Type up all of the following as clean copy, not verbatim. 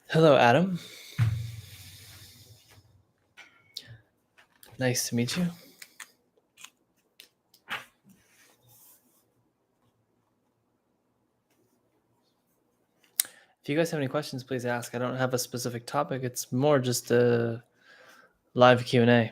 Hello, Adam. Nice to meet you. If you guys have any questions, please ask. I don't have a specific topic. It's more just a live Q&A.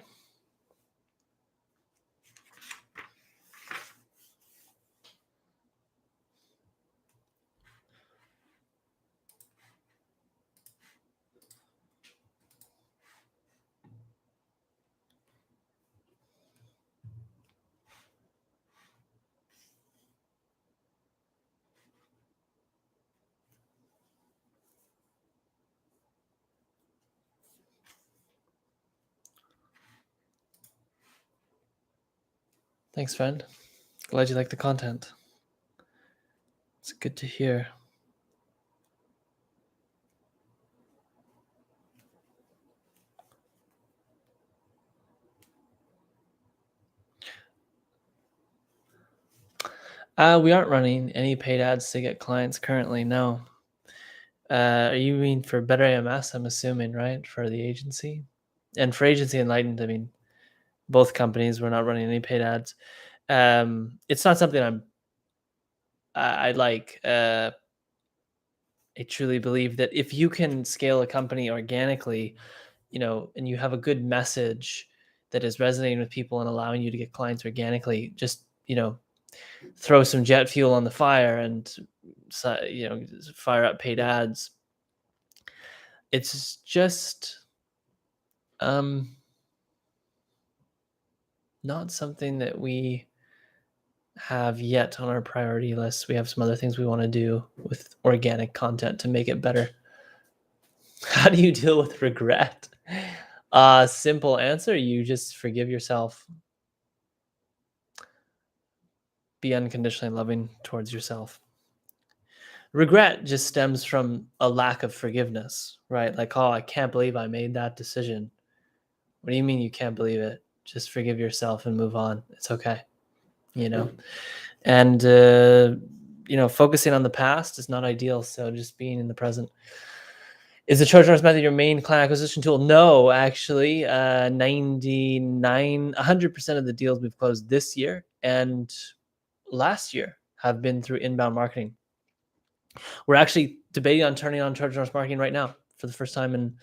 Thanks, friend. Glad you like the content. It's good to hear. We aren't running any paid ads to get clients currently, no. You mean for Better AMS, I'm assuming, right? For the agency? And for Agency Enlightened, I mean, both companies, we're not running any paid ads. It's not something I like. I truly believe that if you can scale a company organically, and you have a good message that is resonating with people and allowing you to get clients organically, just, throw some jet fuel on the fire and, fire up paid ads. It's just not something that we have yet on our priority list. We have some other things we want to do with organic content to make it better. How do you deal with regret? Simple answer, you just forgive yourself. Be unconditionally loving towards yourself. Regret just stems from a lack of forgiveness, right? Like, oh, I can't believe I made that decision. What do you mean you can't believe it? Just forgive yourself and move on. It's okay, And, focusing on the past is not ideal. So just being in the present. Is the Trojan Horse method your main client acquisition tool? No, actually, 100% of the deals we've closed this year and last year have been through inbound marketing. We're actually debating on turning on Trojan Horse marketing right now for the first time in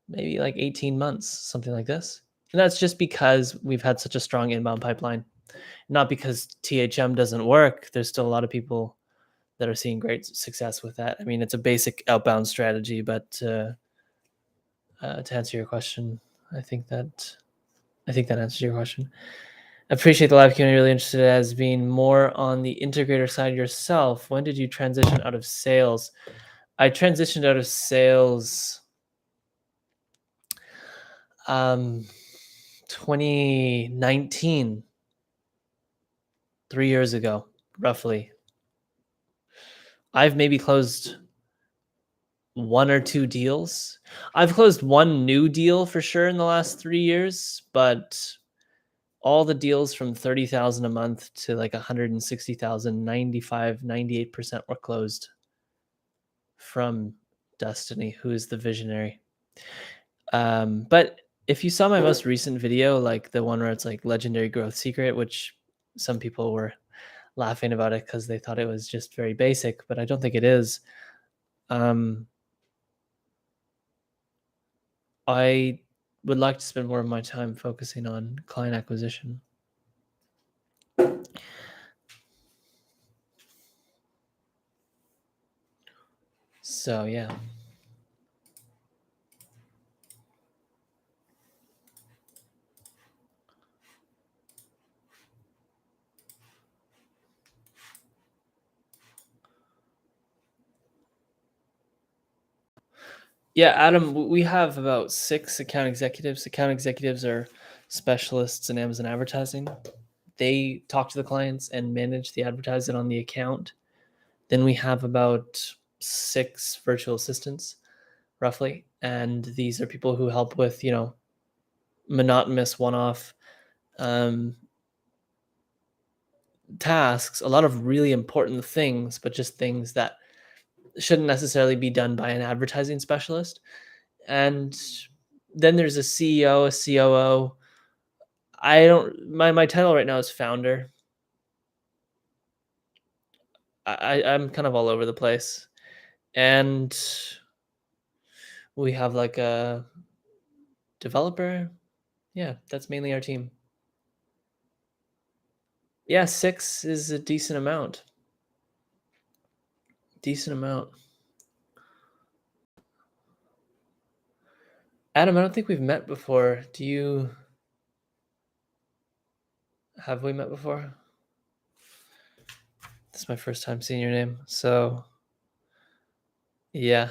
maybe like 18 months, something like this. And that's just because we've had such a strong inbound pipeline, not because THM doesn't work. There's still a lot of people that are seeing great success with that. I mean, it's a basic outbound strategy, but to answer your question, I think that answers your question. Appreciate the live Q&A. Really interested as being more on the integrator side yourself. When did you transition out of sales? I transitioned out of sales 2019, 3 years ago, roughly. I've maybe closed 1 or 2 deals. I've closed 1 new deal for sure in the last 3 years, but all the deals from 30,000 a month to like 160,000, 98% were closed from Destiny, who is the visionary. But if you saw my most recent video, like the one where it's like legendary growth secret, which some people were laughing about it because they thought it was just very basic, but I don't think it is. I would like to spend more of my time focusing on client acquisition. So yeah. Yeah, Adam, we have about 6 account executives. Account executives are specialists in Amazon advertising. They talk to the clients and manage the advertising on the account. Then we have about 6 virtual assistants, roughly. And these are people who help with, monotonous one-off tasks, a lot of really important things, but just things that shouldn't necessarily be done by an advertising specialist. And then there's a CEO, a COO. I don't my title right now is founder. I'm kind of all over the place. And we have like a developer. Yeah, that's mainly our team. Yeah, 6 is a decent amount. Decent amount. Adam, I don't think we've met before. Have we met before? This is my first time seeing your name. So, yeah.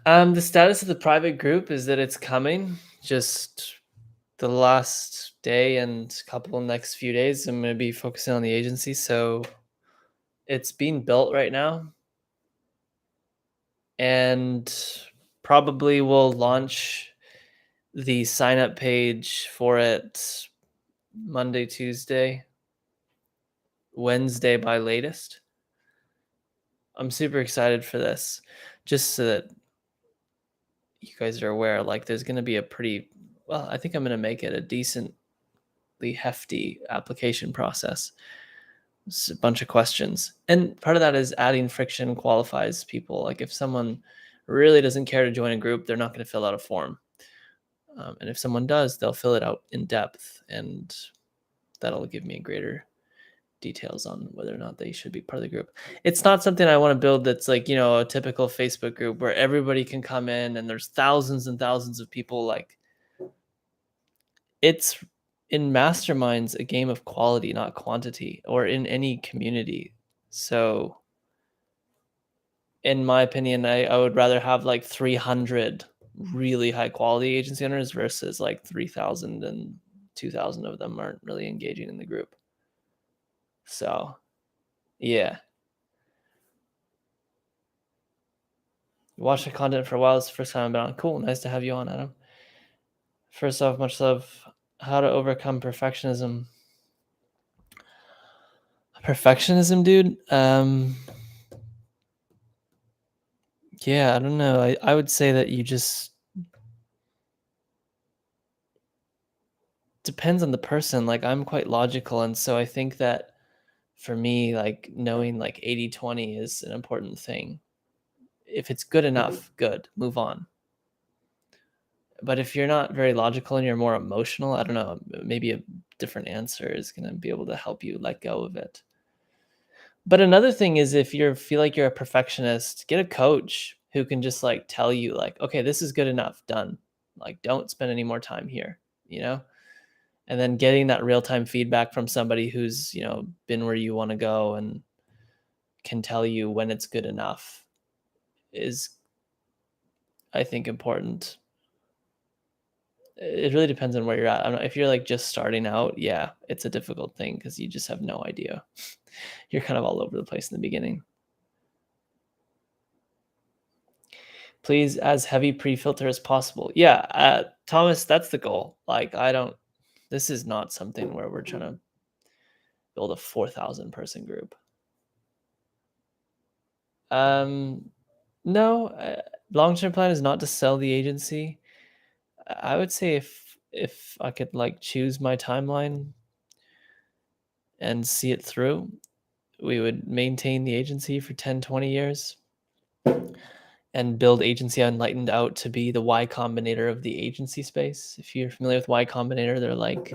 The status of the private group is that it's coming. Just the last day and couple next few days, I'm going to be focusing on the agency. So it's being built right now, and probably will launch the sign up page for it Monday, Tuesday, Wednesday by latest. I'm super excited for this, just so that you guys are aware. Like, there's going to be a pretty well. I think I'm going to make it a decently hefty application process. It's a bunch of questions, and part of that is adding friction qualifies people. Like, if someone really doesn't care to join a group, they're not going to fill out a form. And if someone does, they'll fill it out in depth, and that'll give me greater details on whether or not they should be part of the group. It's not something I want to build that's like, a typical Facebook group where everybody can come in and there's thousands and thousands of people. Like, it's in masterminds a game of quality, not quantity, or in any community. So in my opinion, I would rather have like 300 really high quality agency owners versus like 3,000 and 2,000 of them aren't really engaging in the group. So, yeah. Watch the content for a while. It's the first time I've been on. Cool. Nice to have you on, Adam. First off, much love. How to overcome perfectionism. Perfectionism, dude. Yeah, I don't know. I would say that you just depends on the person. Like, I'm quite logical, and so I think that for me, like, knowing like 80/20 is an important thing. If it's good enough, good, move on. But if you're not very logical and you're more emotional, I don't know, maybe a different answer is going to be able to help you let go of it. But another thing is, if you feel like you're a perfectionist, get a coach who can just like tell you like, okay, this is good enough, done. Like, don't spend any more time here, you know? And then getting that real-time feedback from somebody who's, been where you want to go and can tell you when it's good enough is, I think, important. It really depends on where you're at. I don't know if you're like just starting out, yeah, it's a difficult thing because you just have no idea. You're kind of all over the place in the beginning. Please, as heavy pre-filter as possible. Yeah, Thomas, that's the goal. Like, this is not something where we're trying to build a 4,000 person group. No, long-term plan is not to sell the agency. I would say if I could like choose my timeline and see it through, we would maintain the agency for 10, 20 years and build Agency Enlightened out to be the Y Combinator of the agency space. If you're familiar with Y Combinator, they're like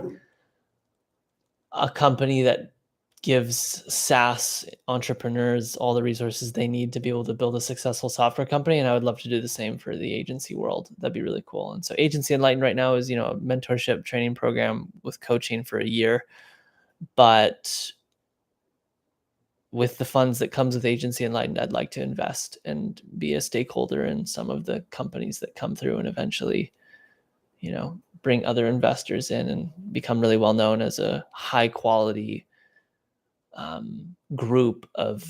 a company that gives SaaS entrepreneurs all the resources they need to be able to build a successful software company. And I would love to do the same for the agency world. That'd be really cool. And so Agency Enlightened right now is, a mentorship training program with coaching for a year. But with the funds that comes with Agency Enlightened, I'd like to invest and be a stakeholder in some of the companies that come through and eventually, bring other investors in and become really well known as a high quality group of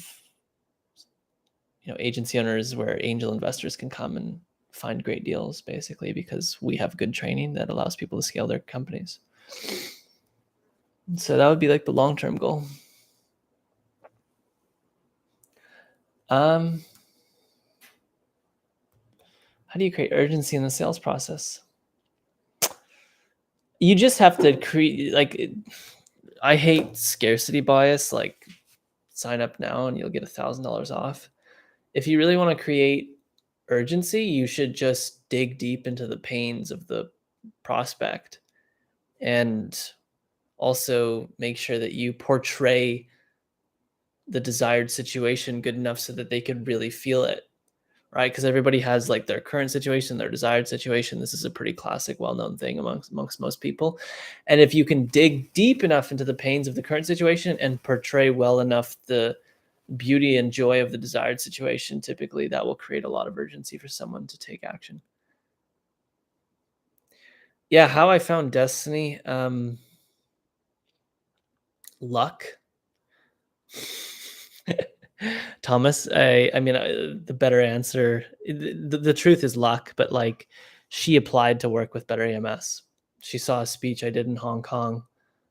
agency owners where angel investors can come and find great deals, basically because we have good training that allows people to scale their companies. So that would be like the long-term goal. How do you create urgency in the sales process? You just have to create, like, I hate scarcity bias, like sign up now and you'll get $1,000 off. If you really want to create urgency, you should just dig deep into the pains of the prospect and also make sure that you portray the desired situation good enough so that they could really feel it, right? Because everybody has like their current situation, their desired situation. This is a pretty classic, well-known thing amongst most people. And if you can dig deep enough into the pains of the current situation and portray well enough the beauty and joy of the desired situation, typically that will create a lot of urgency for someone to take action. Yeah, how I found destiny, luck. Thomas, I mean, the better answer, the truth is luck, but like she applied to work with Better AMS. She saw a speech I did in Hong Kong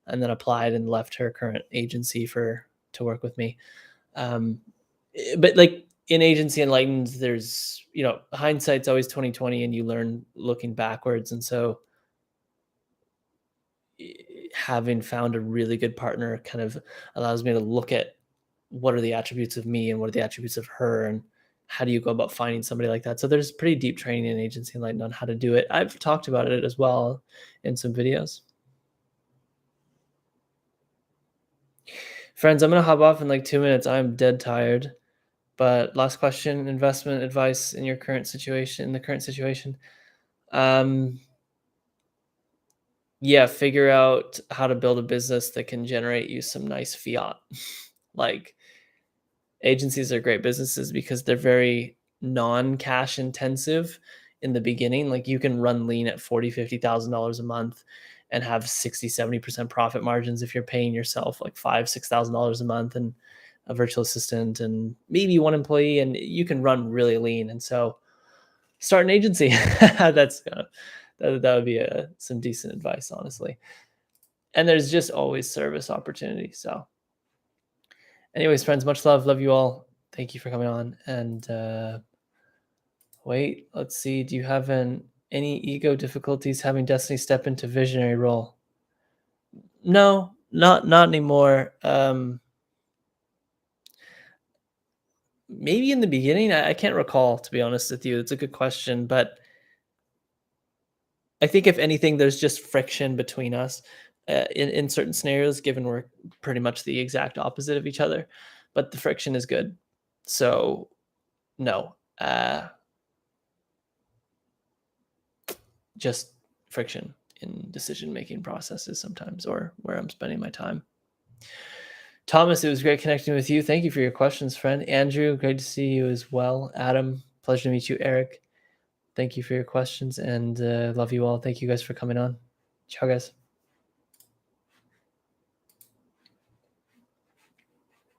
and then applied and left her current agency to work with me. But like in Agency Enlightened, there's, hindsight's always 2020 and you learn looking backwards. And so having found a really good partner kind of allows me to look at what are the attributes of me and what are the attributes of her and how do you go about finding somebody like that. So there's pretty deep training in Agency Enlightened on how to do it. I've talked about it as well in some videos. Friends, I'm going to hop off in like 2 minutes. I'm dead tired. But last question, investment advice in the current situation. Yeah, figure out how to build a business that can generate you some nice fiat. Like agencies are great businesses because they're very non-cash intensive in the beginning. Like you can run lean at $40,000-$50,000 a month and have 60-70% profit margins if you're paying yourself like $5,000-$6,000 a month and a virtual assistant and maybe one employee, and you can run really lean. And so start an agency. That would be some decent advice, honestly. And there's just always service opportunity. So anyways, friends, much love you all. Thank you for coming on. And wait, let's see. Do you have any ego difficulties having Destiny step into visionary role? No, not anymore. Maybe in the beginning, I can't recall, to be honest with you. It's a good question, but I think if anything, there's just friction between us in certain scenarios, given we're pretty much the exact opposite of each other. But the friction is good. So no, just friction in decision-making processes sometimes, or where I'm spending my time. Thomas, it was great connecting with you. Thank you for your questions, friend. Andrew, great to see you as well. Adam, pleasure to meet you. Eric, thank you for your questions, and love you all. Thank you guys for coming on. Ciao, guys.